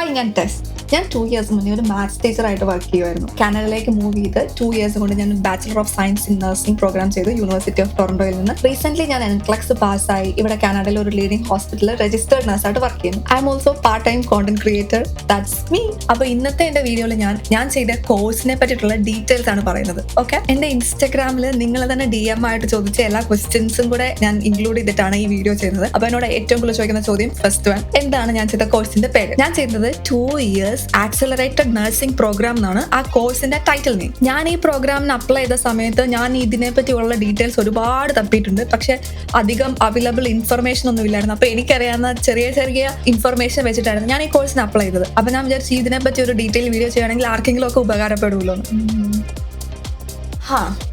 Hi, ഞാൻ ടെസ്. ഞാൻ 2 years മുന്നേ ഒരു മാത്സ് ടീച്ചറായിട്ട് വർക്ക് ചെയ്യുമായിരുന്നു. കാനഡയിലേക്ക് മൂവ് ചെയ്ത് 2 ഇയേഴ്സ് കൊണ്ട് ഞാൻ bachelor of science in nursing programme university യൂണിവേഴ്സിറ്റി ഓഫ് ടൊറന്റോയിൽ നിന്ന്. റീസെന്റ് ഞാൻ NCLEX പാസ്സായി ഇവിടെ കാനഡയിൽ ഒരു ലീഡിംഗ് ഹോസ്പിറ്റലിൽ രജിസ്റ്റേർഡ് നഴ്സായിട്ട് വർക്ക് ചെയ്യുന്നു. I am also part time content creator. That's me. അപ്പോൾ ഇന്നത്തെ എന്റെ വീഡിയോയിൽ ഞാൻ ചെയ്ത കോഴ്സിനെ പറ്റിയിട്ടുള്ള ഡീറ്റെയിൽസ് ആണ് പറയുന്നത്. ഓക്കെ, എന്റെ ഇൻസ്റ്റാഗ്രാമിൽ നിങ്ങൾ തന്നെ DM ആയിട്ട് ചോദിച്ച എല്ലാ ക്വസ്റ്റ്യൻസും കൂടെ ഞാൻ ഇൻക്ലൂഡ് ചെയ്തിട്ടാണ് ഈ വീഡിയോ ചെയ്യുന്നത്. അപ്പോൾ എന്നോട് ഏറ്റവും കൂടുതൽ ചോദിക്കുന്ന ചോദ്യം ഫസ്റ്റ് വൺ, എന്താണ് ഞാൻ ചെയ്ത കോഴ്സിന്റെ പേര്? ഞാൻ ചെയ്തത് 2 ഇയേഴ്സ് ആക്സിലറേറ്റഡ് നഴ്സിംഗ് പ്രോഗ്രാം എന്നാണ് ആ കോഴ്സിന്റെ ടൈറ്റിൽ നെയിം. ഞാൻ ഈ പ്രോഗ്രാമിന് അപ്ലൈ ചെയ്ത സമയത്ത് ഞാൻ ഇതിനെ പറ്റിയുള്ള ഡീറ്റെയിൽസ് ഒരുപാട് തപ്പിയിട്ടുണ്ട്. പക്ഷെ അധികം അവൈലബിൾ ഇൻഫർമേഷൻ ഒന്നും ഇല്ലായിരുന്നു. അപ്പൊ എനിക്കറിയാവുന്ന ചെറിയ ചെറിയ ഇൻഫർമേഷൻ വെച്ചിട്ടായിരുന്നു ഞാൻ ഈ കോഴ്സിന് അപ്ലൈ ചെയ്തത്. അപ്പൊ ഞാൻ വിചാരിച്ചു ഇതിനെ പറ്റി ഒരു ഡീറ്റെയിൽ വീഡിയോ ചെയ്യുകയാണെങ്കിൽ ആർക്കെങ്കിലും ഒക്കെ ഉപകാരപ്പെടുമല്ലോ.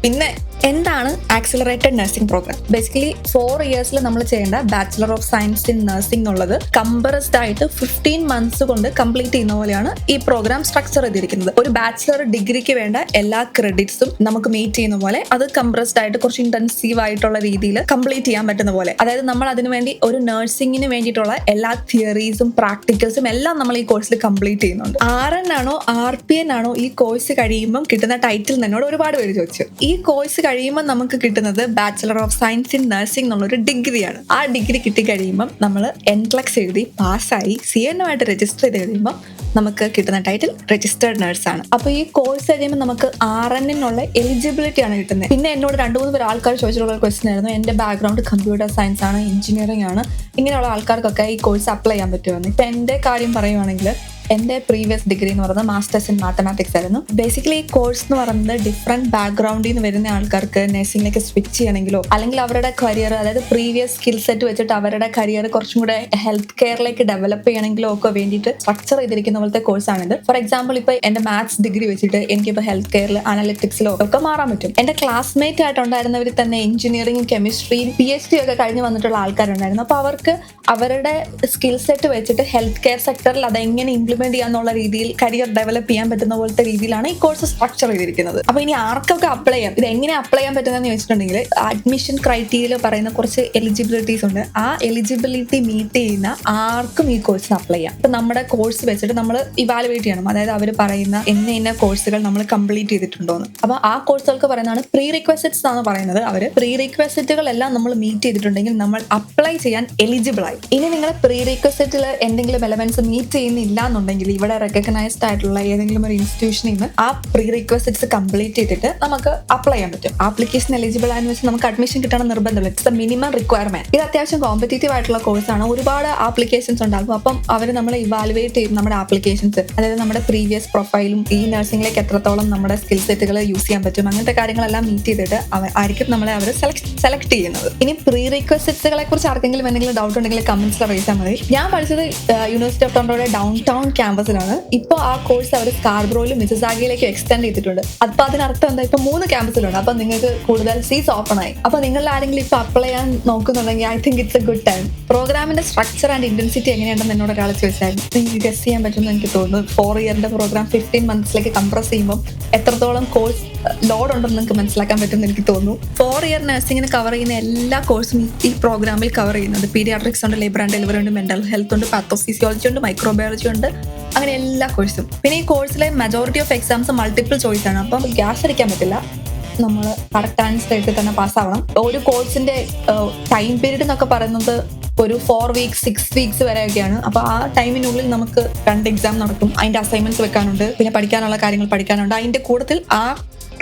പിന്നെ എന്താണ് ആക്സിലറേറ്റഡ് നഴ്സിംഗ് പ്രോഗ്രാം? ബേസിക്കലി 4 ഇയേഴ്സിൽ നമ്മൾ ചെയ്യേണ്ട bachelor of science in nursing എന്നുള്ളത് കംപ്രസ്ഡ് ആയിട്ട് 15 മന്ത്സ് കൊണ്ട് കംപ്ലീറ്റ് ചെയ്യുന്ന പോലെയാണ് ഈ പ്രോഗ്രാം സ്ട്രക്ചർ ചെയ്തിരിക്കുന്നത്. ഒരു ബാച്ചിലർ ഡിഗ്രിക്ക് വേണ്ട എല്ലാ ക്രെഡിറ്റ്സും നമുക്ക് മീറ്റ് ചെയ്യുന്ന പോലെ അത് കംപ്രസ്ഡ് ആയിട്ട് കുറച്ച് ഇന്റൻസീവ് ആയിട്ടുള്ള രീതിയിൽ കംപ്ലീറ്റ് ചെയ്യാൻ പറ്റുന്ന പോലെ. അതായത് നമ്മൾ അതിനുവേണ്ടി ഒരു നഴ്സിംഗിന് വേണ്ടിയിട്ടുള്ള എല്ലാ തിയറീസും പ്രാക്ടിക്കൽസും എല്ലാം നമ്മൾ ഈ കോഴ്സിൽ കംപ്ലീറ്റ് ചെയ്യുന്നുണ്ട്. RN ആണോ RPN ആണോ ഈ കോഴ്സ് കഴിയുമ്പോൾ കിട്ടുന്ന ടൈറ്റിൽ എന്നോട് ഒരുപാട് പേര് ചോദിച്ചു. ഈ കോഴ്സ് കഴിയുമ്പോൾ നമുക്ക് കിട്ടുന്നത് bachelor of science in nursing എന്നുള്ളൊരു ഡിഗ്രിയാണ്. ആ ഡിഗ്രി കിട്ടിക്കഴിയുമ്പം നമ്മൾ NCLEX എഴുതി പാസ്സായി CNO ആയിട്ട് രജിസ്റ്റർ ചെയ്ത് കഴിയുമ്പോൾ നമുക്ക് കിട്ടുന്ന ടൈറ്റിൽ രജിസ്റ്റേർഡ് നഴ്സാണ്. അപ്പോൾ ഈ കോഴ്സ് കഴിയുമ്പോൾ നമുക്ക് RN-നുള്ള എലിജിബിലിറ്റി ആണ് കിട്ടുന്നത്. പിന്നെ എന്നോട് 2-3 പേർ ആൾക്കാർ ചോദിച്ചിട്ടുള്ള ക്വസ്റ്റ്യൻ ആയിരുന്നു, എൻ്റെ ബാക്ക്ഗ്രൗണ്ട് കമ്പ്യൂട്ടർ സയൻസ് ആണ്, എഞ്ചിനീയറിംഗ് ആണ്, ഇങ്ങനെയുള്ള ആൾക്കാർക്കൊക്കെ ഈ കോഴ്സ് അപ്ലൈ ചെയ്യാൻ പറ്റുമെന്ന്. ഇപ്പം എൻ്റെ കാര്യം പറയുവാണെങ്കിൽ എൻ്റെ പ്രീവിയസ് ഡിഗ്രി എന്ന് പറയുന്നത് മാസ്റ്റേഴ്സ് ഇൻ മാത്തമാറ്റിക്സ് ആയിരുന്നു. ബേസിക്കലി ഈ കോഴ്സ് എന്ന് പറയുന്നത് ഡിഫറെന്റ് ബാക്ക്ഗ്രൗണ്ടിൽ നിന്ന് വരുന്ന ആൾക്കാർക്ക് നഴ്സിംഗിലേക്ക് സ്വിച്ച് ചെയ്യണമെങ്കിലോ അല്ലെങ്കിൽ അവരുടെ കരിയർ, അതായത് പ്രീവിയസ് സ്കിൽ സെറ്റ് വെച്ചിട്ട് അവരുടെ കരിയർ കുറച്ചും കൂടെ ഹെൽത്ത് കെയറിലേക്ക് ഡെവലപ്പ് ചെയ്യണമെങ്കിലോ ഒക്കെ വേണ്ടിയിട്ട് സ്ട്രക്ചർ ചെയ്തിരിക്കുന്ന പോലത്തെ കോഴ്സാണിത്. ഫോർ എക്സാമ്പിൾ, ഇപ്പോൾ എൻ്റെ മാത്സ് ഡിഗ്രി വെച്ചിട്ട് എനിക്കിപ്പോൾ ഹെൽത്ത് കെയറിൽ അനലിറ്റിക്സിലോ ഒക്കെ മാറാൻ പറ്റും. എൻ്റെ ക്ലാസ്മേറ്റ് ആയിട്ടുണ്ടായിരുന്നവർ തന്നെ എഞ്ചിനീയറിംഗും കെമിസ്ട്രിയും PhD ഒക്കെ കഴിഞ്ഞ് വന്നിട്ടുള്ള ആൾക്കാരുണ്ടായിരുന്നു. അപ്പോൾ അവർക്ക് അവരുടെ സ്കിൽ സെറ്റ് വെച്ചിട്ട് ഹെൽത്ത് കെയർ സെക്ടറിൽ അതെങ്ങനെ ഇംപ്ലിമെന്റ് ചെയ്യാന്നുള്ള രീതിയിൽ കരിയർ ഡെവലപ്പ് ചെയ്യാൻ പറ്റുന്ന പോലത്തെ രീതിയിലാണ് ഈ കോഴ്സ് സ്ട്രക്ചർ ചെയ്തിരിക്കുന്നത്. അപ്പൊ ഇനി ആർക്കൊക്കെ അപ്ലൈ ചെയ്യാം, ഇത് എങ്ങനെ അപ്ലൈ ചെയ്യാൻ പറ്റുന്നതെന്ന് ചോദിച്ചിട്ടുണ്ടെങ്കിൽ അഡ്മിഷൻ ക്രൈറ്റീരിയയിൽ പറയുന്ന കുറച്ച് എലിജിബിലിറ്റീസ് ഉണ്ട്. ആ എലിജിബിലിറ്റി മീറ്റ് ചെയ്യുന്ന ആർക്കും ഈ കോഴ്സിന് അപ്ലൈ ചെയ്യാം. ഇപ്പൊ നമ്മുടെ കോഴ്സ് വെച്ചിട്ട് നമ്മൾ ഇവാലുവേറ്റ് ചെയ്യണം, അതായത് അവർ പറയുന്ന ഇന്ന കോഴ്സുകൾ നമ്മൾ കംപ്ലീറ്റ് ചെയ്തിട്ടുണ്ടോന്ന്. അപ്പൊ ആ കോഴ്സുകൾക്ക് പറയുന്നതാണ് പ്രീ റിക്വസിറ്റ്സ് എന്നാണ് പറയുന്നത്. അവർ പ്രീ റിക്വസിറ്റുകളെല്ലാം നമ്മൾ മീറ്റ് ചെയ്തിട്ടുണ്ടെങ്കിൽ നമ്മൾ അപ്ലൈ ചെയ്യാൻ എലിജിബിൾ ആയി. ഇനി നിങ്ങൾ പ്രീ റിക്വസിറ്റിൽ എന്തെങ്കിലും എലമെന്റ്സ് മീറ്റ് ചെയ്യുന്നില്ല എന്നുണ്ടെങ്കിൽ ഇവിടെ റെക്കഗ്നൈസ്ഡ് ആയിട്ടുള്ള ഏതെങ്കിലും ഒരു ഇൻസ്റ്റിറ്റ്യൂഷനിൽ നിന്ന് ആ പ്രീ റിക്വസിറ്റ്സ് കംപ്ലീറ്റ് ചെയ്തിട്ട് നമുക്ക് അപ്ലൈ ചെയ്യാൻ പറ്റും. ആപ്ലിക്കേഷൻ എലിജിബിൾ ആയെന്ന് വെച്ചാൽ നമുക്ക് അഡ്മിഷൻ കിട്ടണം നിർബന്ധമില്ല. It's the minimum requirement. ഇത് അത്യാവശ്യം കോമ്പറ്റീറ്റീവ് ആയിട്ടുള്ള കോഴ്സാണ്. ഒരുപാട് ആപ്ലിക്കേഷൻസ് ഉണ്ടാകും. അപ്പം അവർ നമ്മളെ ഇവാലുവേറ്റ് ചെയ്ത് നമ്മുടെ ആപ്ലിക്കേഷൻസ്, അതായത് നമ്മുടെ പ്രീവിയസ് പ്രൊഫൈലും ഈ നഴ്സിംഗിലേക്ക് എത്രത്തോളം നമ്മുടെ സ്കിൽ സെറ്റുകൾ യൂസ് ചെയ്യാൻ പറ്റും, അങ്ങനത്തെ കാര്യങ്ങളെല്ലാം മീറ്റ് ചെയ്തിട്ട് ആയിരിക്കും നമ്മളെ അവർ സെലക്ട് ചെയ്യുന്നത്. ഇനി പ്രീ റിക്വസിറ്റ്സുകളെ കുറിച്ച് ആർക്കെങ്കിലും എന്തെങ്കിലും ഡൗട്ട് ഉണ്ടെങ്കിൽ കമന്റ്സിൽ അറിയിച്ചാൽ മതി. ഞാൻ പഠിച്ചത് യൂണിവേഴ്സിറ്റി ഓഫ് ടൊറന്റോയുടെ ഡൗൺ ടൗൺ ക്യാമ്പസിലാണ്. ഇപ്പോൾ ആ കോഴ്സ് അവർ സ്കാർബ്രോയിലും മിസിസാഗയിലേക്കും എക്സ്റ്റെൻഡ് ചെയ്തിട്ടുണ്ട്. അപ്പോൾ അതിനർത്ഥം എന്താ, ഇപ്പൊ 3 ക്യാമ്പസിലുണ്ട്. അപ്പൊ നിങ്ങൾക്ക് കൂടുതൽ സീറ്റ്സ് ഓപ്പൺ ആയി. അപ്പൊ നിങ്ങൾ ആരെങ്കിലും ഇപ്പൊ അപ്ലൈ ചെയ്യാൻ നോക്കുന്നുണ്ടെങ്കിൽ I think it's a good time. പ്രോഗ്രാമിന്റെ സ്ട്രക്ചർ ആൻഡ് ഇന്റൻസിറ്റി എങ്ങനെയുണ്ടെന്ന് എന്നോട് ഒരാൾ ചോദിച്ചായിരുന്നു. നിങ്ങൾക്ക് ഗസ് ചെയ്യാൻ പറ്റുമെന്ന് എനിക്ക് തോന്നുന്നു. 4 ഇയറിന്റെ പ്രോഗ്രാം 15 മന്ത്സിലേക്ക് കംപ്രസ് ചെയ്യുമ്പോൾ എത്രത്തോളം കോഴ്സ് ലോഡ് ഉണ്ടെന്ന് നിങ്ങൾക്ക് മനസ്സിലാക്കാൻ പറ്റുമെന്ന് എനിക്ക് തോന്നുന്നു. 4 ഇയർ നഴ്സിംഗിന് കവർ ചെയ്യുന്ന എല്ലാ കോഴ്സും ഈ പ്രോഗ്രാമിൽ കവർ ചെയ്യുന്നുണ്ട്. പീഡിയാട്രിക്സ് ഉണ്ട്, ലേബർ ആൻഡ് ഡെലിവറി ഉണ്ട്, മെന്റൽ ഹെൽത്ത് ഉണ്ട്, പാത്തോഫിസിയോളജി ഉണ്ട്, മൈക്രോബയോളജി ഉണ്ട്, അങ്ങനെ എല്ലാ കോഴ്സും. പിന്നെ ഈ കോഴ്സിലെ majority of exams multiple choice ആണ്. അപ്പം ഗ്യാസ് അടിക്കാൻ പറ്റില്ല, നമ്മൾ കറക്റ്റ് ആൻസർ എഴുതി തന്നെ പാസ്സാവണം. ഒരു കോഴ്സിന്റെ ടൈം പീരീഡ് എന്നൊക്കെ പറയുന്നത് ഒരു 4 വീക്സ് 6 വീക്സ് വരെയൊക്കെയാണ്. അപ്പൊ ആ ടൈമിനുള്ളിൽ നമുക്ക് 2 എക്സാം നടക്കും. അതിന്റെ അസൈൻമെന്റ്സ് വെക്കാനുണ്ട്, പിന്നെ പഠിക്കാനുള്ള കാര്യങ്ങൾ പഠിക്കാനുണ്ട്. അതിന്റെ കൂട്ടത്തിൽ ആ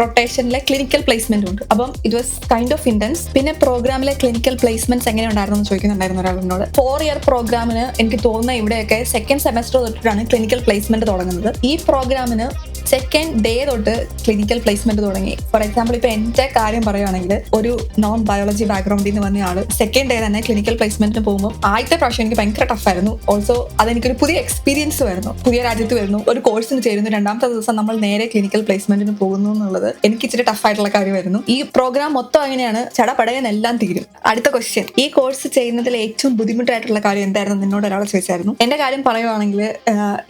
റൊട്ടേഷനിലെ ക്ലിനിക്കൽ പ്ലേസ്മെന്റ് ഉണ്ട്. അപ്പം it was kind of intense. പിന്നെ പ്രോഗ്രാമിലെ ക്ലിനിക്കൽ പ്ലേസ്മെന്റ്സ് എങ്ങനെ ഉണ്ടായിരുന്നു ചോദിക്കുന്നുണ്ടായിരുന്നു ഒരാളിനോട്. 4 ഇയർ പ്രോഗ്രാമിന് എനിക്ക് തോന്നുന്ന ഇവിടെയൊക്കെ സെക്കൻഡ് സെമസ്റ്റർ തൊട്ടിട്ടാണ് ക്ലിനിക്കൽ പ്ലേസ്മെന്റ് തുടങ്ങുന്നത്. ഈ പ്രോഗ്രാമിന് സെക്കൻഡ് ഡേ തൊട്ട് ക്ലിനിക്കൽ പ്ലേസ്മെന്റ് തുടങ്ങി. ഫോർ എക്സാമ്പിൾ, ഇപ്പൊ എന്റെ കാര്യം പറയുകയാണെങ്കിൽ ഒരു നോൺ ബയോളജി ബാക്ക്ഗ്രൗണ്ടിൽ നിന്ന് വന്ന ആള് സെക്കൻഡ് ഡേ തന്നെ ക്ലിനിക്കൽ പ്ലേസ്മെന്റിന് പോകുമ്പോൾ ആദ്യത്തെ പ്രാവശ്യം എനിക്ക് ഭയങ്കര ടഫായിരുന്നു. ഓൾസോ അതെനിക്കൊരു പുതിയ എക്സ്പീരിയൻസ് വരുന്നു. പുതിയ രാജ്യത്ത് വരുന്നു, ഒരു കോഴ്സിന് ചേരുന്നു, 2ാമത്തെ ദിവസം നമ്മൾ നേരെ ക്ലിനിക്കൽ പ്ലേസ്മെന്റിന് പോകുന്നു എന്നുള്ളത് എനിക്ക് ഇച്ചിരി ടഫായിട്ടുള്ള കാര്യമായിരുന്നു. ഈ പ്രോഗ്രാം മൊത്തം അങ്ങനെയാണ്, ചടപടയെന്നെല്ലാം തീരും. അടുത്ത ക്വസ്റ്റ്യൻ, ഈ കോഴ്സ് ചെയ്യുന്നതിൽ ഏറ്റവും ബുദ്ധിമുട്ടായിട്ടുള്ള കാര്യം എന്തായിരുന്നു എന്നോട് ഒരാൾ ചോദിച്ചായിരുന്നു. എന്റെ കാര്യം പറയുവാണെങ്കിൽ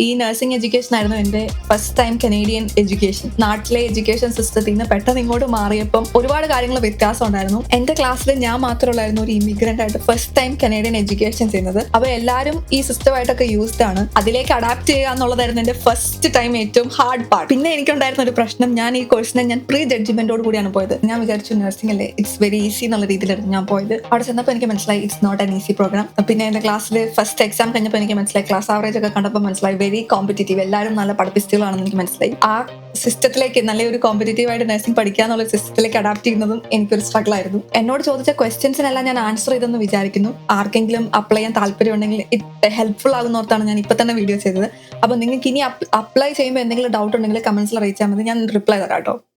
ഈ നഴ്സിംഗ് എഡ്യൂക്കേഷൻ ആയിരുന്നു എന്റെ first time Canadian Canadian education. നാട്ടിലെ എഡ്യൂക്കേഷൻ സിസ്റ്റത്തിൽ നിന്ന് പെട്ടെന്ന് ഇങ്ങോട്ട് മാറിയപ്പം ഒരുപാട് കാര്യങ്ങൾ വ്യത്യാസം ഉണ്ടായിരുന്നു. എന്റെ ക്ലാസ്സിൽ ഞാൻ മാത്രമുള്ളായിരുന്നു ഒരു ഇമിഗ്രന്റ് ആയിട്ട് ഫസ്റ്റ് ടൈം കനേഡിയൻ എഡ്യൂക്കേഷൻ ചെയ്യുന്നത്. അപ്പൊ എല്ലാവരും ഈ സിസ്റ്റമായിട്ടൊക്കെ യൂസ്ഡ് ആണ്. അതിലേക്ക് അഡാപ്റ്റ് ചെയ്യുക എന്നുള്ളതായിരുന്നു എന്റെ ഫസ്റ്റ് ടൈം ഏറ്റവും ഹാർഡ് പാർട്ട്. പിന്നെ എനിക്കുണ്ടായിരുന്ന ഒരു പ്രശ്നം, ഞാൻ ഈ കോഴ്സിനെ ഞാൻ പ്രീ ജഡ്ജ്മെന്റോട് കൂടിയാണ് പോയത്. ഞാൻ വിചാരിച്ചു നഴ്സിംഗ് അല്ലേ, ഇറ്റ്സ് വെരി ഈസി എന്നുള്ള രീതിയിലായിരുന്നു ഞാൻ പോയത്. അവിടെ ചെന്നപ്പോൾ എനിക്ക് മനസ്സിലായി it's not an easy programme. പിന്നെ എന്റെ ക്ലാസ്സിൽ ഫസ്റ്റ് എക്സാം കഴിഞ്ഞപ്പോൾ എനിക്ക് മനസ്സിലായി, ക്ലാസ് ആവറേജ് ഒക്കെ കണ്ടപ്പോൾ മനസ്സിലായി വെരി കോമ്പറ്റീറ്റീവ്, എല്ലാവരും നല്ല പഠിപ്പിസ്റ്റുകളാണെന്ന് എനിക്ക് മനസ്സിലായി. ആ സിസ്റ്റത്തിലേക്ക് നല്ലൊരു കോമ്പറ്റീറ്റീവ് ആയിട്ട് നഴ്സിംഗ് പഠിക്കുക എന്നുള്ള സിസ്റ്റത്തിലേക്ക് അഡാപ്റ്റ് ചെയ്യുന്നതും എനിക്കൊരു സ്ട്രഗിൾ ആയിരുന്നു. എന്നോട് ചോദിച്ച ക്വസ്റ്റ്യൻസിനെല്ലാം ഞാൻ ആൻസർ ചെയ്തെന്ന് വിചാരിക്കുന്നു. ആർക്കെങ്കിലും അപ്ലൈ ചെയ്യാൻ താല്പര്യം ഉണ്ടെങ്കിൽ ഇറ്റ് ഹെൽപ്ഫുൾ ആകുന്നോർത്താണ് ഞാൻ ഇപ്പൊ തന്നെ വീഡിയോ ചെയ്തത്. അപ്പൊ നിങ്ങൾക്ക് ഇനി അപ്ലൈ ചെയ്യുമ്പോൾ എന്തെങ്കിലും ഡൗട്ട് ഉണ്ടെങ്കിൽ കമന്റ്സിൽ അറിയിച്ചാൽ മതി, ഞാൻ റിപ്ലൈ തരാം കേട്ടോ.